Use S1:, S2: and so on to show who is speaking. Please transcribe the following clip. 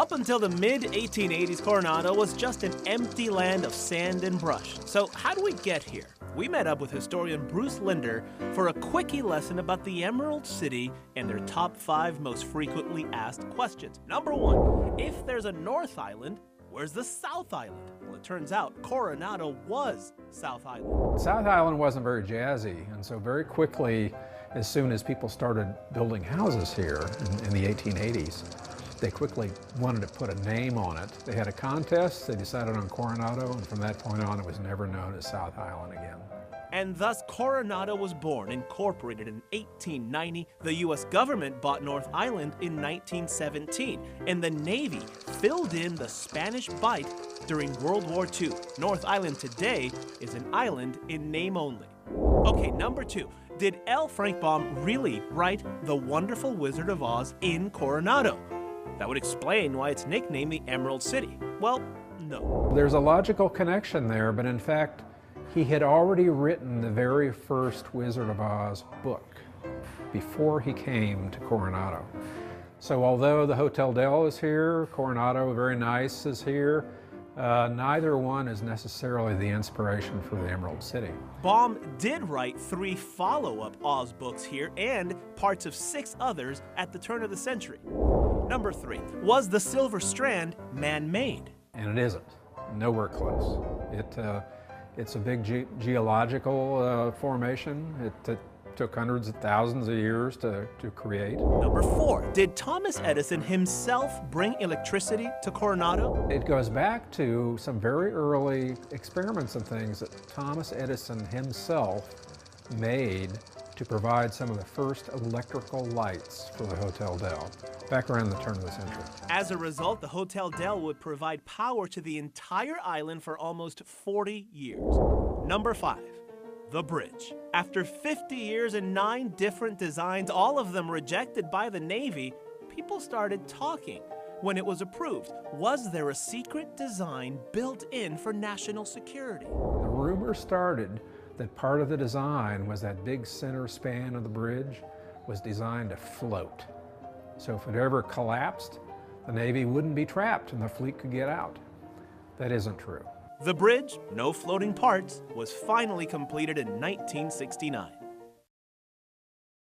S1: Up until the mid-1880s, Coronado was just an empty land of sand and brush. So how do we get here? We met up with historian Bruce Linder for a quickie lesson about the Emerald City and their top 5 most frequently asked questions. Number 1, if there's a North Island, where's the South Island? Well, it turns out Coronado was South Island.
S2: South Island wasn't very jazzy, and so very quickly, as soon as people started building houses here in the 1880s, they quickly wanted to put a name on it. They had a contest, they decided on Coronado, and from that point on, it was never known as South Island again.
S1: And thus Coronado was born, incorporated in 1890. The U.S. government bought North Island in 1917, and the Navy filled in the Spanish bite during World War II. North Island today is an island in name only. Okay, number 2. Did L. Frank Baum really write The Wonderful Wizard of Oz in Coronado? That would explain why it's nicknamed the Emerald City. Well, no.
S2: There's a logical connection there, but in fact, he had already written the very first Wizard of Oz book before he came to Coronado. So although the Hotel Del is here, Coronado, very nice, is here, neither one is necessarily the inspiration for the Emerald City.
S1: Baum did write 3 follow-up Oz books here and parts of 6 others at the turn of the century. Number 3, was the Silver Strand man-made?
S2: And it isn't, nowhere close. It's a big geological formation. It took hundreds of thousands of years to create.
S1: Number 4, did Thomas Edison himself bring electricity to Coronado?
S2: It goes back to some very early experiments and things that Thomas Edison himself made to provide some of the first electrical lights for the Hotel Del, back around the turn of the century.
S1: As a result, the Hotel Del would provide power to the entire island for almost 40 years. Number 5, the bridge. After 50 years and 9 different designs, all of them rejected by the Navy, people started talking. When it was approved, was there a secret design built in for national security?
S2: The rumor started that part of the design was that big center span of the bridge was designed to float. So if it ever collapsed, the Navy wouldn't be trapped and the fleet could get out. That isn't true.
S1: The bridge, no floating parts, was finally completed in 1969.